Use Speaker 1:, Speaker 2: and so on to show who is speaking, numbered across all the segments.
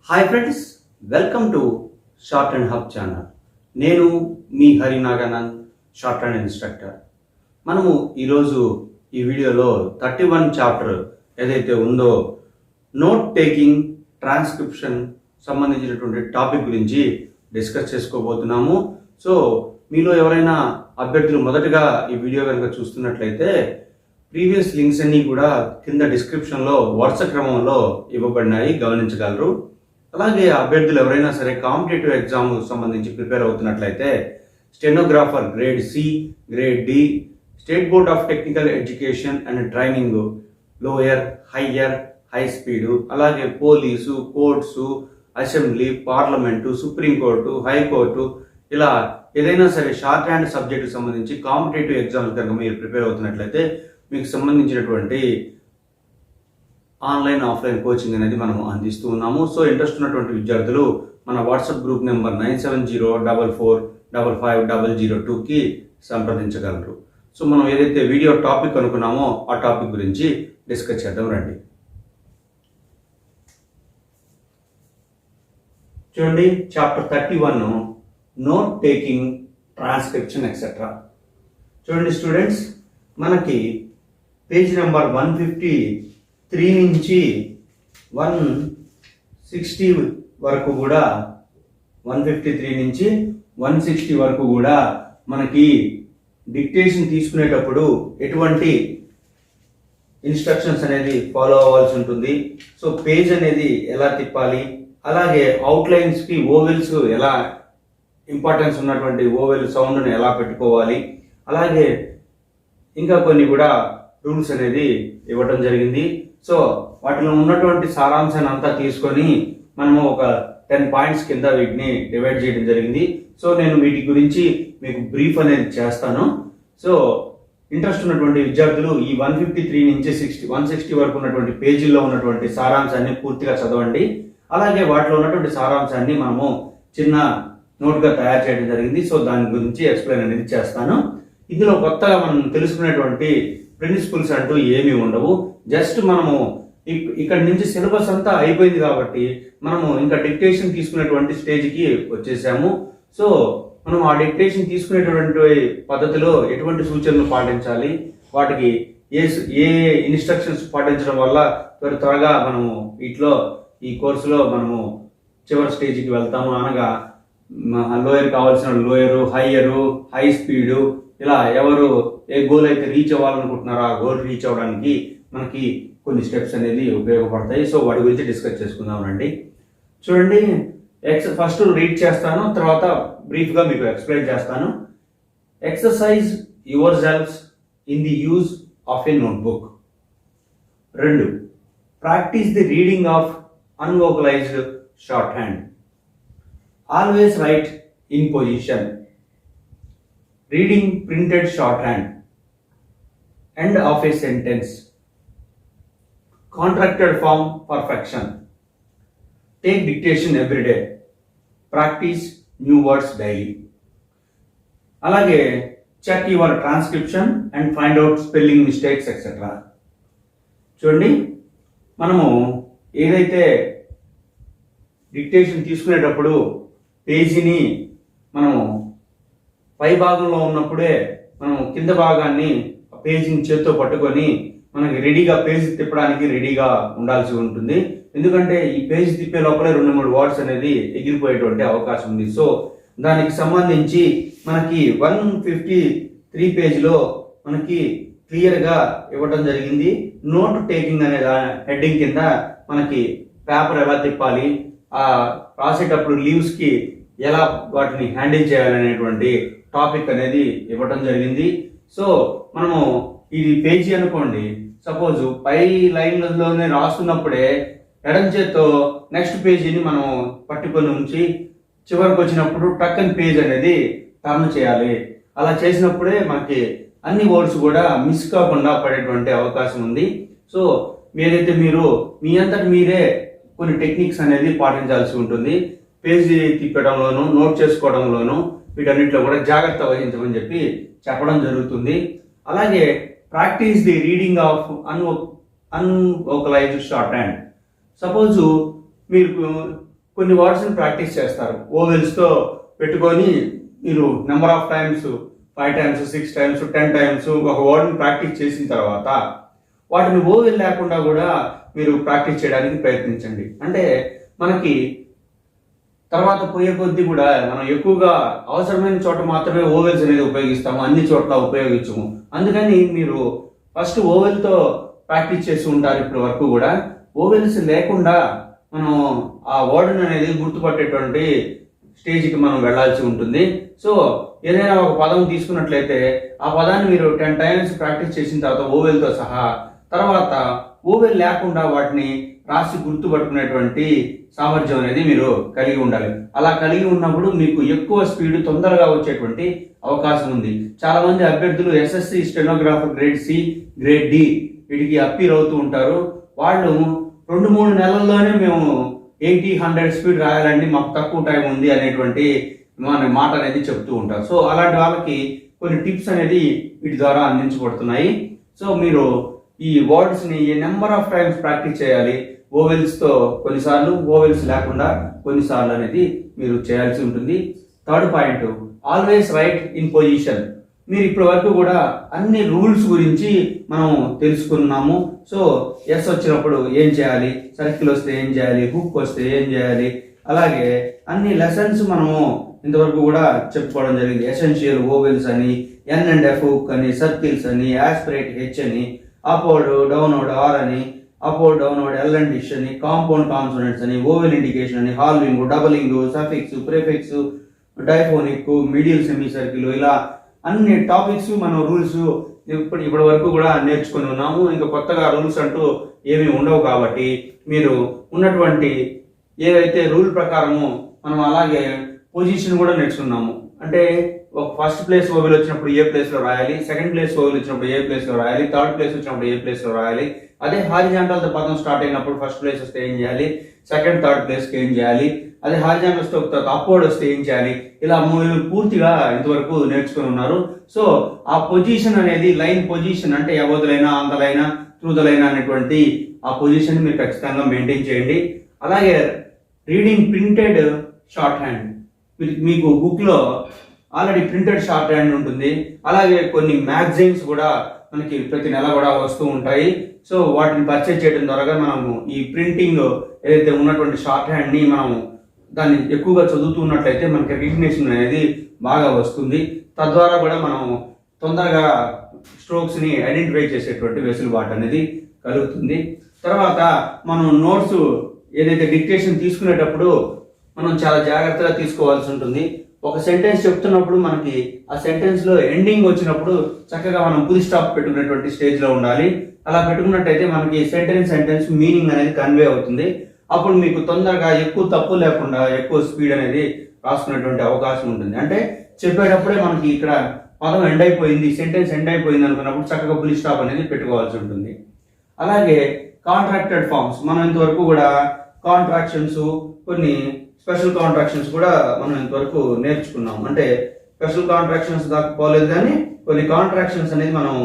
Speaker 1: Hi friends, welcome to shorthand hub channel. నేను మీ Hari Naganand, shorthand instructor. మనము ఈరోజు ఈ వీడియోలో 31 చాప్టర్ ఏదైతే ఉందో నోట్ టేకింగ్, ట్రాన్స్క్రిప్షన్ సంబంధించినటువంటి టాపిక్ గురించి డిస్కస్ చేసుకోబోతున్నాము. సో మీలో ఎవరైనా అభ్యర్థులు మొదటగా ఈ వీడియో కనుక చూస్తున్నట్లయితే ప్రీవియస్ లింక్స్ అన్నీ కూడా కింద డిస్క్రిప్షన్లో వరుస క్రమంలో ఇవ్వబడినాయి, గమనించగలరు. అలాగే అభ్యర్థులు ఎవరైనా సరే కాంపిటేటివ్ ఎగ్జామ్ సంబంధించి ప్రిపేర్ అవుతున్నట్లయితే stenographer grade C, grade D, state board of technical education and training lower, higher, high speed, అలాగే police, courts, assembly, parliament, supreme court, high court, ఇలా ఏదైనా సరే షార్ట్ హ్యాండ్ సబ్జెక్టుకి సంబంధించి కాంపిటేటివ్ ఎగ్జామ్స్ కనుక మీరు ప్రిపేర్ అవుతున్నట్లయితే మీకు సంబంధించినటువంటి ఆన్లైన్, ఆఫ్లైన్ కోచింగ్ అనేది మనం అందిస్తూ ఉన్నాము. సో ఇంట్రెస్ట్ ఉన్నటువంటి విద్యార్థులు మన వాట్సాప్ గ్రూప్ నెంబర్ 9704455002కి సంప్రదించగలరు. సో మనం ఏదైతే వీడియో టాపిక్ అనుకున్నామో ఆ టాపిక్ గురించి డిస్కస్ చేద్దాం రండి. చూడండి, chapter 31 note taking, transcription etcetera. చూడండి స్టూడెంట్స్, మనకి పేజ్ నెంబర్ 153 నుంచి 160 వరకు కూడా 153 నుంచి 160 వరకు కూడా మనకి డిక్టేషన్ తీసుకునేటప్పుడు ఎటువంటి ఇన్స్ట్రక్షన్స్ అనేది ఫాలో అవ్వాల్సి ఉంటుంది. సో పేజ్ అనేది ఎలా తిప్పాలి, అలాగే అవుట్లైన్స్కి ఓవెల్స్ ఎలా ఇంపార్టెన్స్ ఉన్నటువంటి ఓవెల్ సౌండ్ని ఎలా పెట్టుకోవాలి, అలాగే ఇంకా కొన్ని కూడా రూల్స్ అనేది ఇవ్వడం జరిగింది. సో వాటిలో ఉన్నటువంటి సారాంశాన్ని అంతా తీసుకొని మనము ఒక 10 పాయింట్స్ కింద వీటిని డివైడ్ చేయడం జరిగింది. సో నేను వీటి గురించి మీకు బ్రీఫ్ అనేది చేస్తాను. సో ఇంట్రెస్ట్ ఉన్నటువంటి విద్యార్థులు ఈ 153 నుంచి 160 వరకు ఉన్నటువంటి పేజీల్లో ఉన్నటువంటి సారాంశాన్ని పూర్తిగా చదవండి. అలాగే వాటిలో ఉన్నటువంటి సారాంశాన్ని మనము చిన్న నోట్గా తయారు చేయడం జరిగింది. సో దాని గురించి ఎక్స్ప్లెయిన్ అనేది చేస్తాను. ఇందులో కొత్తగా మనం తెలుసుకునేటువంటి ప్రిన్సిపల్స్ అంటూ ఏమీ ఉండవు. జస్ట్ మనము ఇక్కడ నుంచి సిలబస్ అంతా అయిపోయింది కాబట్టి మనము ఇంకా డిక్టేషన్ తీసుకునేటువంటి స్టేజ్కి వచ్చేసాము. సో మనం ఆ డిక్టేషన్ తీసుకునేటువంటి పద్ధతిలో ఎటువంటి సూచనలు పాటించాలి, వాటికి ఏ ఇన్స్ట్రక్షన్స్ పాటించడం వల్ల త్వరగా మనము వీటిలో ఈ కోర్సులో మనము చివరి స్టేజ్కి వెళ్తాము. అనగా లోయర్ కావాల్సిన లోయరు, హయ్యరు, హై స్పీడు, ఇలా ఎవరు ఏ గోల్ అయితే రీచ్ అవ్వాలనుకుంటున్నారో ఆ గోల్ రీచ్ అవ్వడానికి మనకి కొన్ని స్టెప్స్ అనేది ఉపయోగపడతాయి. సో వాటి గురించి డిస్కస్ చేసుకుందామండి. చూడండి, ఫస్ట్ రీడ్ చేస్తాను, తర్వాత బ్రీఫ్గా మీకు ఎక్స్ప్లెయిన్ చేస్తాను. Exercise your selfs in the use of a notebook. 2, practice the reading of unvocalized shorthand. Always write in position. Reading printed shorthand. End of a sentence. Contracted form perfection. Take dictation every day. Practice new words daily. Alage check your transcription and find out spelling mistakes etc. చూడండి, మనము ఏదైతే dictation తీసుకునేటప్పుడు పేజీని మనము పై భాగంలో ఉన్నప్పుడే మనం కింద భాగాన్ని పేజీని చేత్తో పట్టుకొని మనకి రెడీగా పేజీ తిప్పడానికి రెడీగా ఉండాల్సి ఉంటుంది. ఎందుకంటే ఈ పేజీ తిప్పే లోపలే 2-3 వర్డ్స్ అనేది ఎగిరిపోయేటువంటి అవకాశం ఉంది. సో దానికి సంబంధించి మనకి 153 పేజీలో మనకి క్లియర్గా ఇవ్వడం జరిగింది. నోట్ టేకింగ్ అనే హెడ్డింగ్ కింద మనకి పేపర్ ఎలా తిప్పాలి, ఆ రాసేటప్పుడు లీవ్స్కి ఎలా వాటిని హ్యాండిల్ చేయాలనేటువంటి టాపిక్ అనేది ఇవ్వటం జరిగింది. సో మనము ఇది పేజీ అనుకోండి, సపోజ్ పై లైన్లలోనే రాస్తున్నప్పుడే ఎడం చేత్తో నెక్స్ట్ పేజీని మనం పట్టుకొని ఉంచి చివరికి వచ్చినప్పుడు టక్కన్ పేజ్ అనేది టర్న్ చేయాలి. అలా చేసినప్పుడే మనకి అన్ని వర్డ్స్ కూడా మిస్ కాకుండా పడేటువంటి అవకాశం ఉంది. సో ఏదైతే మీరు మీ అంతటి మీరే కొన్ని టెక్నిక్స్ అనేది పాటించాల్సి ఉంటుంది. పేజీ తిప్పడంలోను, నోట్ చేసుకోవడంలోను వీటన్నిటిలో కూడా జాగ్రత్త వహించమని చెప్పి చెప్పడం జరుగుతుంది. అలాగే practice the reading of unvocalized shorthand. Suppose మీరు కొన్ని వర్డ్స్ని ప్రాక్టీస్ చేస్తారు. ఓవెల్స్తో పెట్టుకొని మీరు number of times 5 times 6 times 10 times ఒక వర్డ్ని ప్రాక్టీస్ చేసిన తర్వాత వాటిని ఓవెల్ లేకుండా కూడా మీరు ప్రాక్టీస్ చేయడానికి ప్రయత్నించండి. అంటే మనకి తర్వాత పోయే కొద్దీ కూడా మనం ఎక్కువగా అవసరమైన చోట మాత్రమే ఓవెల్స్ అనేది ఉపయోగిస్తాము, అన్ని చోట్ల ఉపయోగించము. అందుకని మీరు ఫస్ట్ ఓవెల్తో ప్రాక్టీస్ చేసి ఉంటారు ఇప్పటి వరకు కూడా. ఓవెల్స్ లేకుండా మనం ఆ వర్డ్ అనేది గుర్తుపట్టేటువంటి స్టేజ్కి మనం వెళ్లాల్సి ఉంటుంది. సో ఏదైనా ఒక పదం తీసుకున్నట్లయితే ఆ పదాన్ని మీరు 10 times ప్రాక్టీస్ చేసిన తర్వాత ఓవెల్తో సహా, తర్వాత ఓవెల్ లేకుండా వాటిని రాసి గుర్తుపట్టుకునేటువంటి సామర్థ్యం అనేది మీరు కలిగి ఉండాలి. అలా కలిగి ఉన్నప్పుడు మీకు ఎక్కువ స్పీడ్ తొందరగా వచ్చేటువంటి అవకాశం ఉంది. చాలా మంది అభ్యర్థులు SSC stenographer grade C, grade D వీటికి అప్పీర్ అవుతూ ఉంటారు. వాళ్ళు 2-3 నెలల్లోనే మేము 80-100 స్పీడ్ రాయాలండి, మాకు తక్కువ టైం ఉంది అనేటువంటి మాట అనేది చెప్తూ ఉంటారు. సో అలాంటి వాళ్ళకి కొన్ని టిప్స్ అనేది వీటి ద్వారా అందించబడుతున్నాయి. సో మీరు ఈ వర్డ్స్ని నెంబర్ ఆఫ్ టైమ్స్ ప్రాక్టీస్ చేయాలి. ఓవెల్స్తో కొన్నిసార్లు, ఓవెల్స్ లేకుండా కొన్నిసార్లు అనేది మీరు చేయాల్సి ఉంటుంది. Third point, always write in position. మీరు ఇప్పటి వరకు కూడా అన్ని రూల్స్ గురించి మనం తెలుసుకున్నాము. సో ఎస్ వచ్చినప్పుడు ఏం చేయాలి, సర్కిల్ వస్తే ఏం చేయాలి, హుక్ వస్తే ఏం చేయాలి, అలాగే అన్ని లెసన్స్ మనము ఇంతవరకు కూడా చెప్పుకోవడం జరిగింది. ఎసెన్షియల్ ఓవెల్స్ అని, ఎన్ అండ్ ఎఫ్ హుక్ అని, సర్కిల్స్ అని, ఆస్పిరేట్ హెచ్ అని, అప్వర్డ్ డౌన్వర్డ్ ఆర్ అని, upward downward L and SH అని, కాంపౌండ్ కాన్సోనెంట్స్ అని, ఓవెల్ ఇండికేషన్ అని, halving, doubling, suffix, prefix, diphonic, middle semi circle, ఇలా అన్ని టాపిక్స్ మనం రూల్స్ ఇప్పటి వరకు కూడా నేర్చుకొని ఉన్నాము. ఇంకా కొత్తగా రూల్స్ అంటూ ఏమీ ఉండవు కాబట్టి మీరు ఉన్నటువంటి ఏవైతే రూల్ ప్రకారము మనం అలాగే పొజిషన్ కూడా నేర్చుకున్నాము. అంటే ఒక ఫస్ట్ ప్లేస్ ఓవెల్ వచ్చినప్పుడు ఏ ప్లేస్లో రాయాలి, సెకండ్ ప్లేస్ ఓవెల్ వచ్చినప్పుడు ఏ ప్లేస్లో రాయాలి, థర్డ్ ప్లేస్ వచ్చినప్పుడు ఏ ప్లేస్లో రాయాలి, అదే హారిజాంటల్ పదం స్టార్ట్ అయినప్పుడు ఫస్ట్ ప్లేస్ వస్తే ఏం చేయాలి, సెకండ్ థర్డ్ ప్లేస్కి ఏం చేయాలి, అదే హారిజాంటల్ వస్తే అప్వర్డ్ వస్తే ఏం చేయాలి, ఇలా పూర్తిగా ఇంతవరకు నేర్చుకుని ఉన్నారు. సో ఆ పొజిషన్ అనేది లైన్ పొజిషన్ అంటే ఎవరిదైనా అందలైనా త్రూదలైనా అనేటువంటి ఆ పొజిషన్ మీరు ఖచ్చితంగా మెయింటైన్ చేయండి. అలాగే రీడింగ్ ప్రింటెడ్ షార్ట్ హ్యాండ్, మీకు బుక్లో ఆల్రెడీ ప్రింటెడ్ షార్ట్ హ్యాండ్ ఉంటుంది. అలాగే కొన్ని మ్యాగజైన్స్ కూడా మనకి ప్రతి నెల కూడా వస్తూ ఉంటాయి. సో వాటిని పర్చేజ్ చేయడం ద్వారా మనము ఈ ప్రింటింగ్ ఏదైతే ఉన్నటువంటి షార్ట్ హ్యాండ్ని మనం దాన్ని ఎక్కువగా చదువుతున్నట్లయితే మనకి రికగ్నిషన్ అనేది బాగా వస్తుంది. తద్వారా కూడా మనం తొందరగా స్ట్రోక్స్ని ఐడెంటిఫై చేసేటువంటి వెసులుబాటు అనేది కలుగుతుంది. తర్వాత మనం నోట్స్ ఏదైతే డిక్టేషన్ తీసుకునేటప్పుడు మనం చాలా జాగ్రత్తగా తీసుకోవాల్సి ఉంటుంది. ఒక సెంటెన్స్ చెప్తున్నప్పుడు మనకి ఆ సెంటెన్స్లో ఎండింగ్ వచ్చినప్పుడు చక్కగా మనం ఫుల్ స్టాప్ పెట్టుకునేటువంటి స్టేజ్లో ఉండాలి. అలా పెట్టుకున్నట్టయితే మనకి సెంటెన్స్ మీనింగ్ అనేది కన్వే అవుతుంది. అప్పుడు మీకు తొందరగా ఎక్కువ తప్పు లేకుండా ఎక్కువ స్పీడ్ అనేది రాసుకునేటువంటి అవకాశం ఉంటుంది. అంటే చెప్పేటప్పుడే మనకి ఇక్కడ పదం ఎండ్ అయిపోయింది, సెంటెన్స్ ఎండ్ అయిపోయింది అనుకున్నప్పుడు చక్కగా ఫుల్ స్టాప్ అనేది పెట్టుకోవాల్సి ఉంటుంది. అలాగే కాంట్రాక్టెడ్ ఫార్మ్స్, మనం ఇంతవరకు కూడా కాంట్రాక్షన్స్, కొన్ని స్పెషల్ కాంట్రాక్షన్స్ కూడా మనం ఇంతవరకు నేర్చుకున్నాం. అంటే స్పెషల్ కాంట్రాక్షన్స్ దాకా పోలేదు కానీ కొన్ని కాంట్రాక్షన్స్ అనేది మనం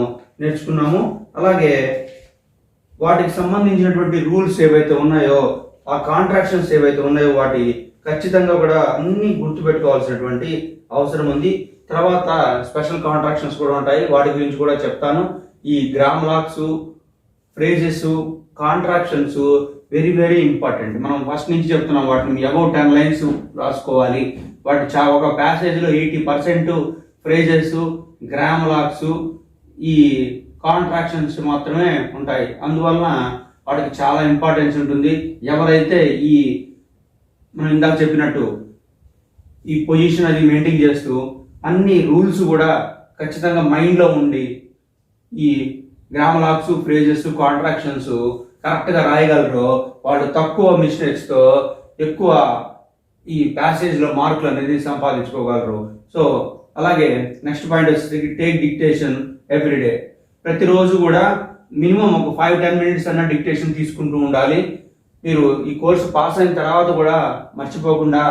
Speaker 1: నేర్చుకున్నాము. అలాగే వాటికి సంబంధించినటువంటి రూల్స్ ఏవైతే ఉన్నాయో, ఆ కాంట్రాక్షన్స్ ఏవైతే ఉన్నాయో వాటి ఖచ్చితంగా కూడా అన్ని గుర్తుపెట్టుకోవాల్సినటువంటి అవసరం ఉంది. తర్వాత స్పెషల్ కాంట్రాక్షన్స్ కూడా ఉంటాయి, వాటి గురించి కూడా చెప్తాను. ఈ gram lakhs, phrases, contractions very very important. మనం ఫస్ట్ నుంచి చెప్తున్నాం వాటిని అబౌట్ 10 lines రాసుకోవాలి. వాటి ఒక ప్యాసేజ్లో 80% ఫ్రేజెస్, గ్రామ్ లాక్స్, ఈ కాంట్రాక్షన్స్ మాత్రమే ఉంటాయి. అందువలన వాటికి చాలా ఇంపార్టెన్స్ ఉంటుంది. ఎవరైతే ఈ మనం ఇందాక చెప్పినట్టు ఈ పొజిషన్ అది మెయింటైన్ చేస్తూ అన్ని రూల్స్ కూడా ఖచ్చితంగా మైండ్లో ఉండి ఈ గ్రామ్ లాక్స్, ఫ్రేజెస్, కాంట్రాక్షన్స్ కరెక్ట్గా రాయగలరు, వాళ్ళు తక్కువ మిస్టేక్స్తో ఎక్కువ ఈ ప్యాసేజ్లో మార్కులు అనేది సంపాదించుకోగలరు. సో అలాగే నెక్స్ట్ పాయింట్ వచ్చి టేక్ డిక్టేషన్ ఎవ్రీడే. ప్రతిరోజు కూడా మినిమం ఒక 5-10 minutes అన్న డిక్టేషన్ తీసుకుంటూ ఉండాలి. మీరు ఈ కోర్సు పాస్ అయిన తర్వాత కూడా మర్చిపోకుండా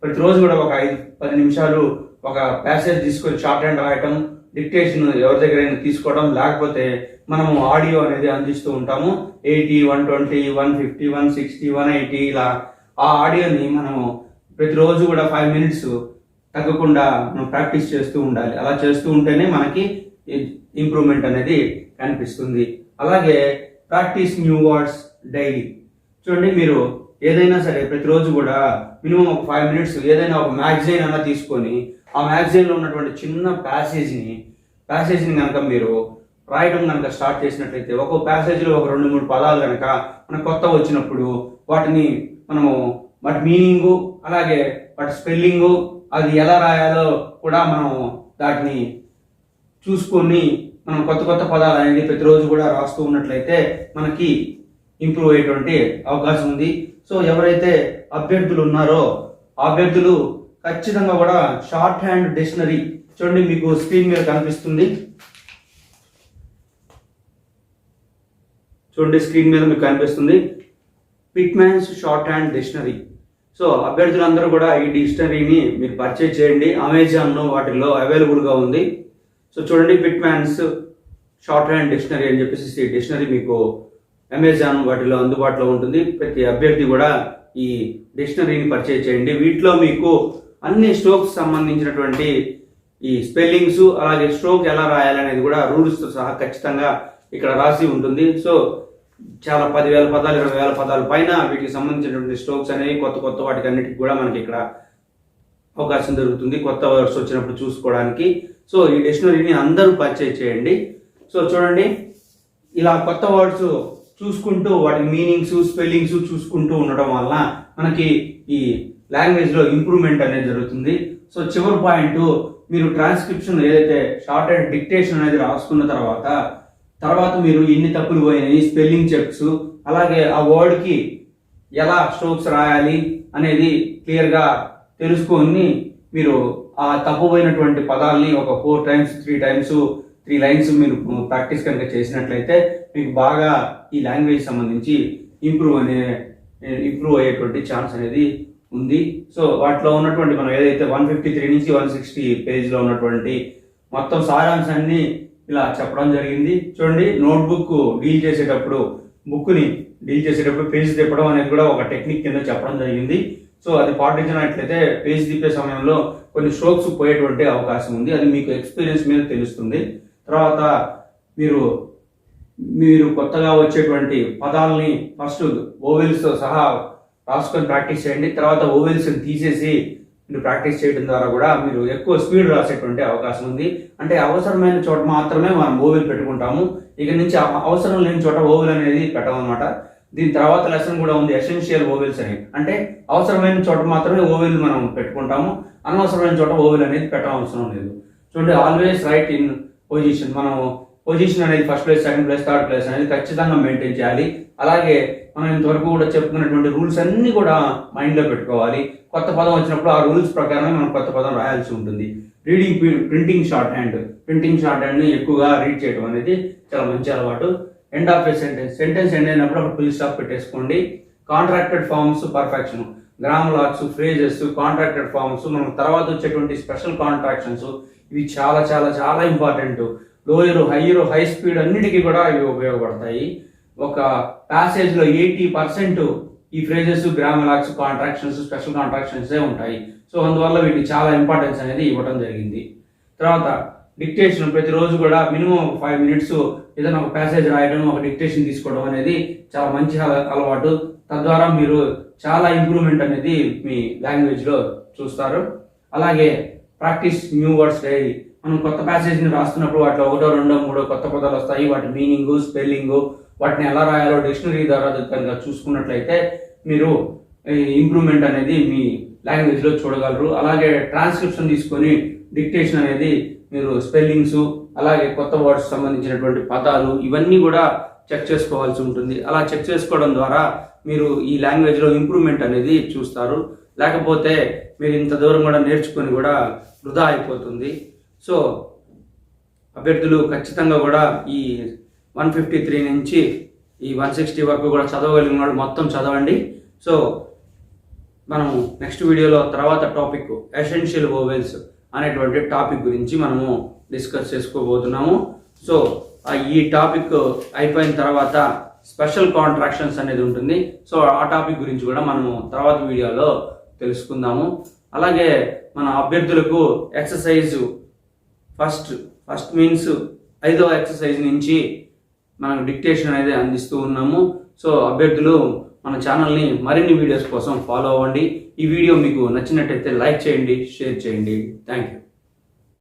Speaker 1: ప్రతిరోజు కూడా ఒక 5-10 నిమిషాలు ఒక ప్యాసేజ్ తీసుకొని షార్ట్ హ్యాండ్ రాయటం, డిక్టేషన్ ఎవరి దగ్గరైనా తీసుకోవడం, లేకపోతే మనము ఆడియో అనేది అందిస్తూ ఉంటాము. 80, 120, 150, 160, 180 ఇలా ఆ ఆడియోని మనము ప్రతిరోజు కూడా 5 మినిట్స్ తగ్గకుండా మనం ప్రాక్టీస్ చేస్తూ ఉండాలి. అలా చేస్తూ ఉంటేనే మనకి ఇంప్రూవ్మెంట్ అనేది కనిపిస్తుంది. అలాగే ప్రాక్టీస్ న్యూ వర్డ్స్ డైలీ. చూడండి, మీరు ఏదైనా సరే ప్రతిరోజు కూడా మినిమం ఒక 5 మినిట్స్ ఏదైనా ఒక మ్యాగజైన్ అన్నా తీసుకొని ఆ మ్యాగజైన్లో ఉన్నటువంటి చిన్న ప్యాసేజ్ని కనుక మీరు రాయడం కనుక స్టార్ట్ చేసినట్లయితే ఒక్కో ప్యాసేజ్లో ఒక 2-3 పదాలు కనుక మనకు కొత్త వచ్చినప్పుడు వాటిని మనము వాటి మీనింగు అలాగే వాటి స్పెల్లింగు అది ఎలా రాయాలో కూడా మనం వాటిని చూసుకొని మనం కొత్త పదాలు అనేది ప్రతిరోజు కూడా రాస్తూ ఉన్నట్లయితే మనకి ఇంప్రూవ్ అయ్యేటువంటి అవకాశం ఉంది. సో ఎవరైతే అభ్యర్థులు ఉన్నారో ఆ అభ్యర్థులు ఖచ్చితంగా కూడా షార్ట్ హ్యాండ్ డిక్షనరీ చూడండి, మీకు స్క్రీన్ మీద కనిపిస్తుంది. చూడండి, స్క్రీన్ మీద మీకు కనిపిస్తుంది పిట్మ్యాన్స్ షార్ట్ హ్యాండ్ డిక్షనరీ. సో అభ్యర్థులందరూ కూడా ఈ డిక్షనరీని మీరు పర్చేజ్ చేయండి. అమెజాన్ వాటిల్లో అవైలబుల్గా ఉంది. సో చూడండి, పిట్మ్యాన్స్ షార్ట్ హ్యాండ్ డిక్షనరీ అని చెప్పేసి ఈ డిక్షనరీ మీకు అమెజాన్ వాటిలో అందుబాటులో ఉంటుంది. ప్రతి అభ్యర్థి కూడా ఈ డిక్షనరీని పర్చేజ్ చేయండి. వీటిలో మీకు అన్ని స్ట్రోక్స్ సంబంధించినటువంటి ఈ స్పెల్లింగ్స్ అలాగే స్ట్రోక్ ఎలా రాయాలనేది కూడా రూల్స్తో సహా ఖచ్చితంగా ఇక్కడ రాసి ఉంటుంది. సో చాలా 10,000 పదాలు 20,000 పదాల పైన వీటికి సంబంధించినటువంటి స్ట్రోక్స్ అనేవి కొత్త వాటికి అన్నిటికి కూడా మనకి ఇక్కడ అవకాశం దొరుకుతుంది కొత్త వర్డ్స్ వచ్చినప్పుడు చూసుకోవడానికి. సో ఈ డిక్షనరీని అందరూ పర్చేజ్ చేయండి. సో చూడండి, ఇలా కొత్త వర్డ్స్ చూసుకుంటూ వాటి మీనింగ్స్ స్పెల్లింగ్స్ చూసుకుంటూ ఉండడం వల్ల మనకి ఈ లాంగ్వేజ్లో ఇంప్రూవ్మెంట్ అనేది జరుగుతుంది. సో చివరి పాయింట్, మీరు ట్రాన్స్క్రిప్షన్ ఏదైతే షార్ట్ అండ్ డిక్టేషన్ అనేది రాసుకున్న తర్వాత మీరు ఎన్ని తప్పులు పోయినాయి, స్పెల్లింగ్ చెక్స్, అలాగే ఆ వర్డ్కి ఎలా స్ట్రోక్స్ రాయాలి అనేది క్లియర్గా తెలుసుకొని మీరు ఆ తప్పుపోయినటువంటి పదాలని ఒక 4 times 3 లైన్స్ మీరు ప్రాక్టీస్ కనుక చేసినట్లయితే మీకు బాగా ఈ లాంగ్వేజ్ సంబంధించి ఇంప్రూవ్ అయ్యేటువంటి ఛాన్స్ అనేది ఉంది. సో వాటిలో ఉన్నటువంటి మనం ఏదైతే 153 నుంచి 160 పేజ్లో ఉన్నటువంటి మొత్తం సారాంశాన్ని ఇలా చెప్పడం జరిగింది. చూడండి, నోట్బుక్ డీల్ చేసేటప్పుడు పేజ్ తిప్పడం అనేది కూడా ఒక టెక్నిక్ కింద చెప్పడం జరిగింది. సో అది పాటించినట్లయితే పేజ్ తిప్పే సమయంలో కొన్ని స్ట్రోక్స్ పోయేటువంటి అవకాశం ఉంది. అది మీకు ఎక్స్పీరియన్స్ మీద తెలుస్తుంది. తర్వాత మీరు కొత్తగా వచ్చేటువంటి పదాలని ఫస్ట్ ఓవెల్స్తో సహా రాసుకొని ప్రాక్టీస్ చేయండి. తర్వాత ఓవెల్స్ తీసేసి మీరు ప్రాక్టీస్ చేయడం ద్వారా కూడా మీరు ఎక్కువ స్పీడ్ రాసేటువంటి అవకాశం ఉంది. అంటే అవసరమైన చోట మాత్రమే మనం ఓవెల్ పెట్టుకుంటాము. ఇక నుంచి అవసరం లేని చోట ఓవెల్ అనేది పెట్టమన్నమాట. దీని తర్వాత లెసన్ కూడా ఉంది ఎసెన్షియల్ ఓవెల్స్ అని. అంటే అవసరమైన చోట మాత్రమే ఓవెల్ మనం పెట్టుకుంటాము, అనవసరమైన చోట ఓవెల్ అనేది పెట్టవలసిన లేదు. చూడండి, ఆల్వేస్ రైట్ ఇన్ పొజిషన్. మనం పొజిషన్ అనేది first place, second place, third place అనేది ఖచ్చితంగా మెయింటైన్ చేయాలి. అలాగే మనం ఇంతవరకు కూడా చెప్పుకున్నటువంటి రూల్స్ అన్ని కూడా మైండ్లో పెట్టుకోవాలి. కొత్త పదం వచ్చినప్పుడు ఆ రూల్స్ ప్రకారమే మనం కొత్త పదం రాయాల్సి ఉంటుంది. ప్రింటింగ్ షార్ట్ హ్యాండ్ని ఎక్కువగా రీడ్ చేయడం అనేది చాలా మంచి అలవాటు. End of a sentence end అయినప్పుడు అప్పుడు ఫుల్ స్టాప్ పెట్టేసుకోండి. Contracted forms perfection, grammalogues, phrases, contracted forms, మనం తర్వాత వచ్చేటువంటి స్పెషల్ కాంట్రాక్షన్స్, ఇవి చాలా చాలా చాలా important. Lower higher high speed అన్నిటికీ కూడా ఇవి ఉపయోగపడతాయి. ఒక ప్యాసేజ్లో 80% ఈ ఫ్రేజెస్, గ్రామలాక్స్, కాంట్రాక్షన్స్, స్పెషల్ కాంట్రాక్షన్సే ఉంటాయి. సో అందువల్ల వీటికి చాలా ఇంపార్టెన్స్ అనేది ఇవ్వడం జరిగింది. తర్వాత డిక్టేషన్, ప్రతిరోజు కూడా మినిమం 5 మినిట్స్ ఏదైనా ఒక ప్యాసేజ్ రాయడం, ఒక డిక్టేషన్ తీసుకోవడం అనేది చాలా మంచి అలవాటు. తద్వారా మీరు చాలా ఇంప్రూవ్మెంట్ అనేది మీ లాంగ్వేజ్లో చూస్తారు. అలాగే ప్రాక్టీస్ న్యూ వర్డ్స్ డైలీ. మనం కొత్త ప్యాసేజ్ని రాస్తున్నప్పుడు వాటిలో 1, 2, 3 కొత్త పదాలు వస్తాయి. వాటి మీనింగు స్పెల్లింగు వాటిని ఎలా రాయాలో డిక్షనరీ ద్వారా కనుక చూసుకున్నట్లయితే మీరు ఇంప్రూవ్మెంట్ అనేది మీ లాంగ్వేజ్లో చూడగలరు. అలాగే ట్రాన్స్క్రిప్షన్ తీసుకొని డిక్టేషన్ అనేది మీరు స్పెల్లింగ్స్ అలాగే కొత్త వర్డ్స్ సంబంధించినటువంటి పదాలు ఇవన్నీ కూడా చెక్ చేసుకోవాల్సి ఉంటుంది. అలా చెక్ చేసుకోవడం ద్వారా మీరు ఈ లాంగ్వేజ్లో ఇంప్రూవ్మెంట్ అనేది చూస్తారు. లేకపోతే మీరు ఇంత దూరం కూడా నేర్చుకొని కూడా వృధా అయిపోతుంది. సో అభ్యర్థులు ఖచ్చితంగా కూడా ఈ 153 నుంచి ఈ 160 వరకు కూడా చదవగలిగిన వాళ్ళు మొత్తం చదవండి. సో మనము నెక్స్ట్ వీడియోలో తర్వాత టాపిక్ ఎసెన్షియల్ ఓవెల్స్ అనేటువంటి టాపిక్ గురించి మనము డిస్కస్ చేసుకోబోతున్నాము. సో ఈ టాపిక్ అయిపోయిన తర్వాత స్పెషల్ కాంట్రాక్షన్స్ అనేది ఉంటుంది. సో ఆ టాపిక్ గురించి కూడా మనము తర్వాత వీడియోలో తెలుసుకుందాము. అలాగే మన అభ్యర్థులకు ఎక్సర్సైజ్ ఫస్ట్ మీన్స్ 5వ ఎక్సర్సైజ్ నుంచి మనం డిక్టేషన్ అనేది అందిస్తూ ఉన్నాము. సో అభ్యర్థులు మన ఛానల్ని మరిన్ని వీడియోస్ కోసం ఫాలో అవ్వండి. ఈ వీడియో మీకు నచ్చినట్టయితే లైక్ చేయండి, షేర్ చేయండి. Thank you.